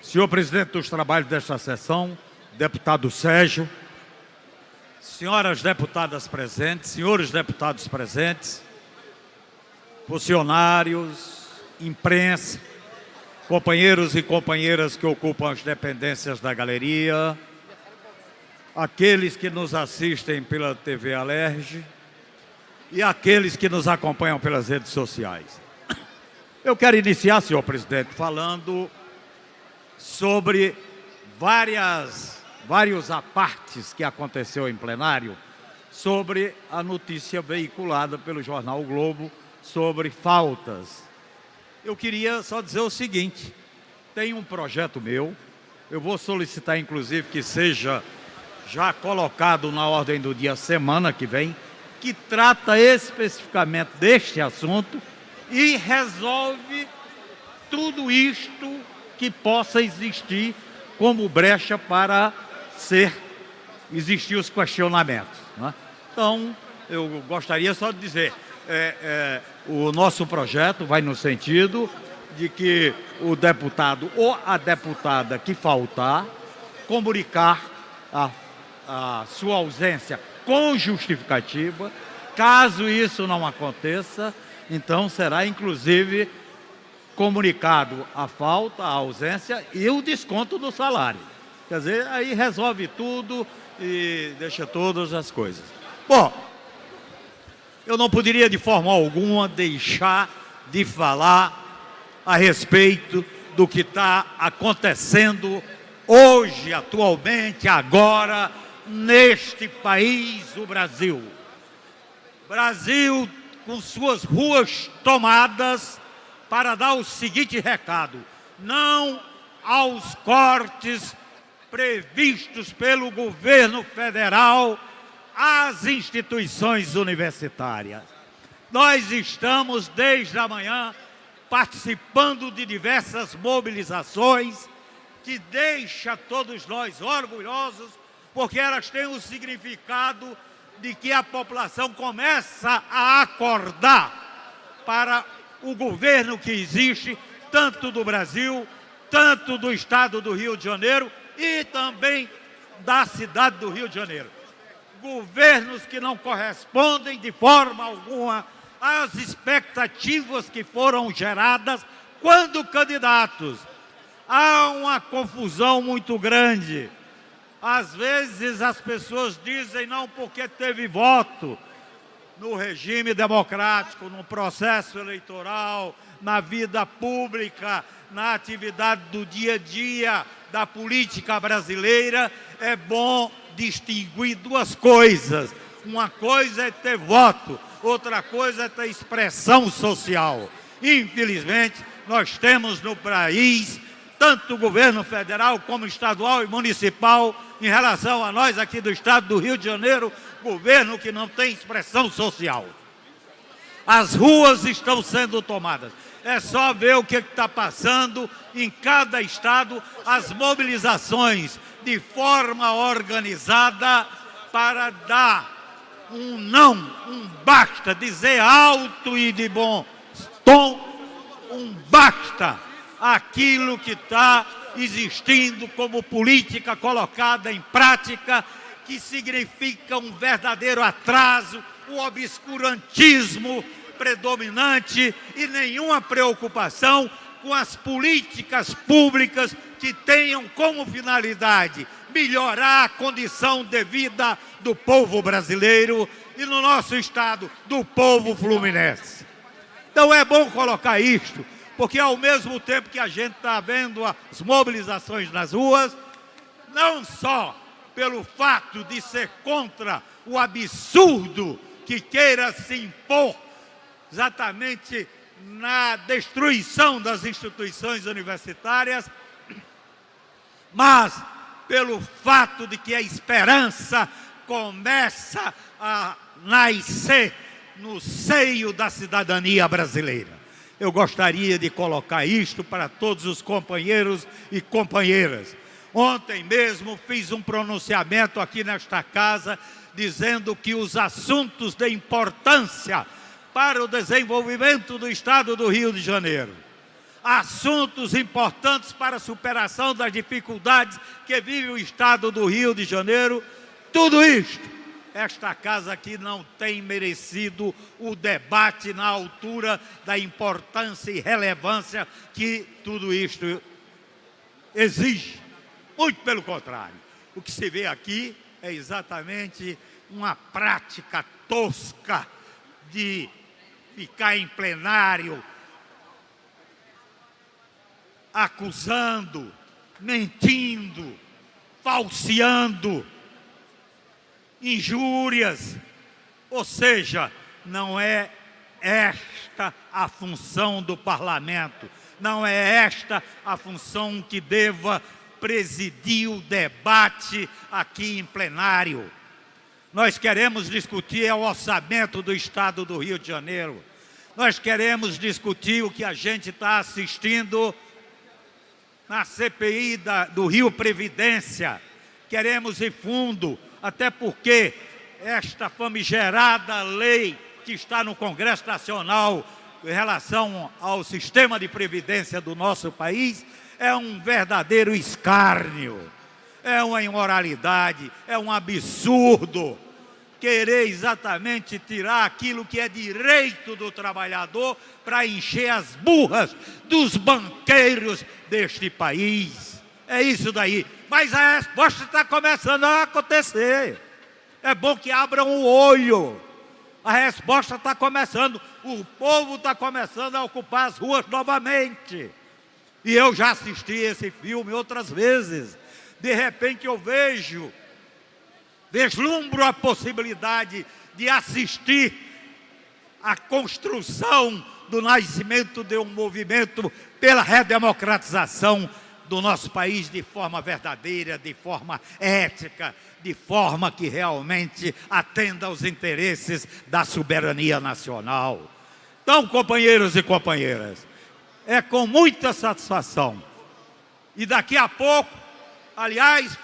Senhor presidente dos trabalhos desta sessão, deputado Sérgio, senhoras deputadas presentes, senhores deputados presentes, funcionários, imprensa, companheiros e companheiras que ocupam as dependências da galeria, aqueles que nos assistem pela TV Alerj e aqueles que nos acompanham pelas redes sociais. Eu quero iniciar, senhor presidente, falando sobre vários apartes que aconteceu em plenário sobre a notícia veiculada pelo jornal o Globo sobre faltas. Eu queria só dizer o seguinte: tem um projeto meu, eu vou solicitar inclusive que seja já colocado na ordem do dia semana que vem, que trata especificamente deste assunto e resolve tudo isto que possa existir como brecha para existir os questionamentos, né? Então, eu gostaria só de dizer, o nosso projeto vai no sentido de que o deputado ou a deputada que faltar, comunicar a sua ausência com justificativa. Caso isso não aconteça, então será inclusive comunicado a falta, a ausência e o desconto do salário. Quer dizer, aí resolve tudo e deixa todas as coisas. Bom, eu não poderia de forma alguma deixar de falar a respeito do que está acontecendo hoje, atualmente, agora, neste país, o Brasil. Brasil com suas ruas tomadas para dar o seguinte recado: não aos cortes previstos pelo governo federal às instituições universitárias. Nós estamos, desde a manhã, participando de diversas mobilizações que deixam todos nós orgulhosos, porque elas têm o significado de que a população começa a acordar para o governo que existe, tanto do Brasil, tanto do estado do Rio de Janeiro e também da cidade do Rio de Janeiro. Governos que não correspondem de forma alguma às expectativas que foram geradas quando candidatos. Há uma confusão muito grande. Às vezes as pessoas dizem não porque teve voto no regime democrático, no processo eleitoral, na vida pública, na atividade do dia a dia da política brasileira. É bom distinguir duas coisas. Uma coisa é ter voto, outra coisa é ter expressão social. Infelizmente, nós temos no país, tanto o governo federal como estadual e municipal, em relação a nós aqui do estado do Rio de Janeiro, governo que não tem expressão social. As ruas estão sendo tomadas. É só ver o que está passando em cada estado, as mobilizações de forma organizada para dar um não, um basta, dizer alto e de bom tom, um basta aquilo que está existindo como política colocada em prática, que significa um verdadeiro atraso, um obscurantismo predominante e nenhuma preocupação com as políticas públicas que tenham como finalidade melhorar a condição de vida do povo brasileiro e, no nosso estado, do povo fluminense. Então é bom colocar isto, porque ao mesmo tempo que a gente está vendo as mobilizações nas ruas, não só pelo fato de ser contra o absurdo que queira se impor exatamente na destruição das instituições universitárias, mas pelo fato de que a esperança começa a nascer no seio da cidadania brasileira. Eu gostaria de colocar isto para todos os companheiros e companheiras. Ontem mesmo fiz um pronunciamento aqui nesta casa dizendo que os assuntos de importância para o desenvolvimento do estado do Rio de Janeiro, assuntos importantes para a superação das dificuldades que vive o Estado do Rio de Janeiro. Tudo isto, esta casa aqui não tem merecido o debate na altura da importância e relevância que tudo isto exige. Muito pelo contrário. O que se vê aqui é exatamente uma prática tosca de ficar em plenário acusando, mentindo, falseando, injúrias. Ou seja, não é esta a função do parlamento, não é esta a função que deva presidir o debate aqui em plenário. Nós queremos discutir o orçamento do Estado do Rio de Janeiro. Nós queremos discutir o que a gente está assistindo na CPI do Rio Previdência. Queremos ir fundo, até porque esta famigerada lei que está no Congresso Nacional em relação ao sistema de previdência do nosso país é um verdadeiro escárnio, é uma imoralidade, é um absurdo querer exatamente tirar aquilo que é direito do trabalhador para encher as burras dos banqueiros deste país. É isso daí. Mas a resposta está começando a acontecer. É bom que abram o olho. A resposta está começando. O povo está começando a ocupar as ruas novamente. E eu já assisti esse filme outras vezes. De repente eu vislumbro a possibilidade de assistir à construção do nascimento de um movimento pela redemocratização do nosso país de forma verdadeira, de forma ética, de forma que realmente atenda aos interesses da soberania nacional. Então, companheiros e companheiras, é com muita satisfação. E daqui a pouco, aliás,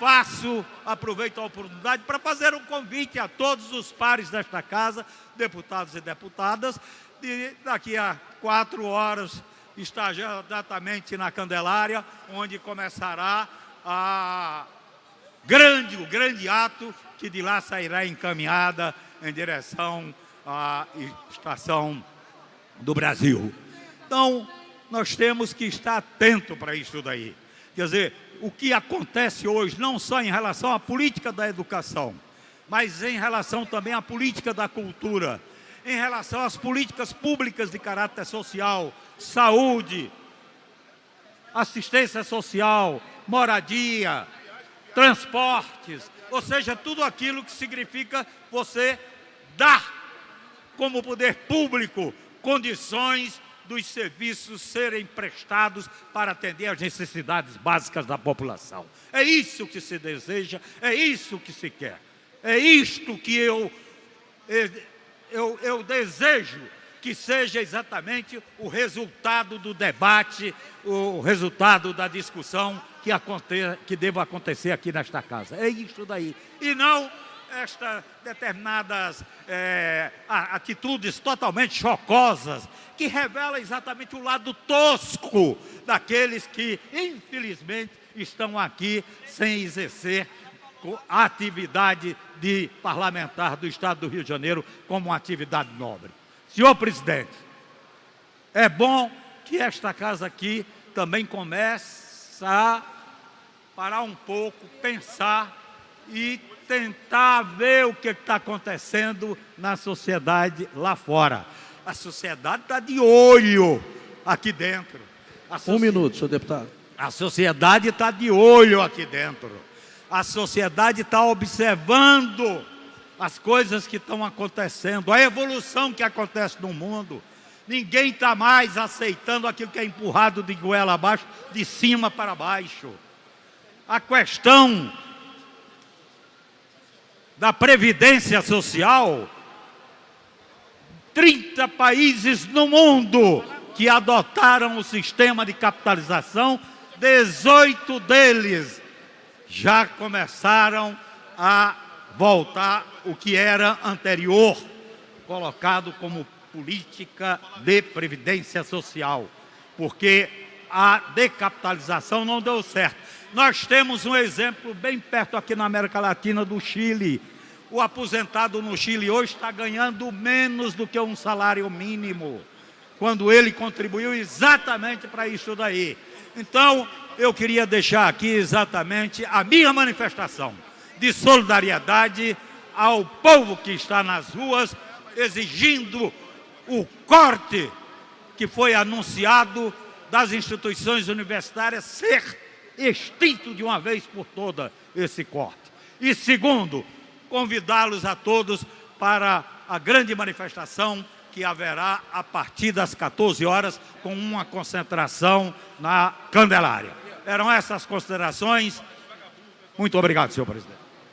aproveito a oportunidade para fazer um convite a todos os pares desta casa, deputados e deputadas, de daqui a 4 horas estar exatamente na Candelária, onde começará o grande ato que de lá sairá encaminhada em direção à Estação do Brasil. Então, nós temos que estar atento para isso daí. Quer dizer, o que acontece hoje, não só em relação à política da educação, mas em relação também à política da cultura, em relação às políticas públicas de caráter social, saúde, assistência social, moradia, transportes, ou seja, tudo aquilo que significa você dar como poder público condições dos serviços serem prestados para atender às necessidades básicas da população. É isso que se deseja, é isso que se quer. É isto que eu desejo que seja exatamente o resultado do debate, o resultado da discussão que deva acontecer aqui nesta casa. É isso daí. E não estas determinadas atitudes totalmente chocosas, que revelam exatamente o lado tosco daqueles que, infelizmente, estão aqui sem exercer a atividade de parlamentar do Estado do Rio de Janeiro como uma atividade nobre. Senhor presidente, é bom que esta casa aqui também comece a parar um pouco, pensar e tentar ver o que está acontecendo na sociedade lá fora. A sociedade está de olho aqui dentro. Um minuto, senhor deputado. A sociedade está de olho aqui dentro. A sociedade está observando as coisas que estão acontecendo, a evolução que acontece no mundo. Ninguém está mais aceitando aquilo que é empurrado de goela abaixo, de cima para baixo. A questão da previdência social, 30 países no mundo que adotaram o sistema de capitalização, 18 deles já começaram a voltar o que era anterior, colocado como política de previdência social. Porque a decapitalização não deu certo. Nós temos um exemplo bem perto aqui na América Latina do Chile. O aposentado no Chile hoje está ganhando menos do que um salário mínimo, quando ele contribuiu exatamente para isso daí. Então, eu queria deixar aqui exatamente a minha manifestação de solidariedade ao povo que está nas ruas, exigindo o corte que foi anunciado das instituições universitárias ser extinto de uma vez por todas esse corte. E segundo, convidá-los a todos para a grande manifestação que haverá a partir das 14 horas com uma concentração na Candelária. Eram essas considerações. Muito obrigado, senhor presidente.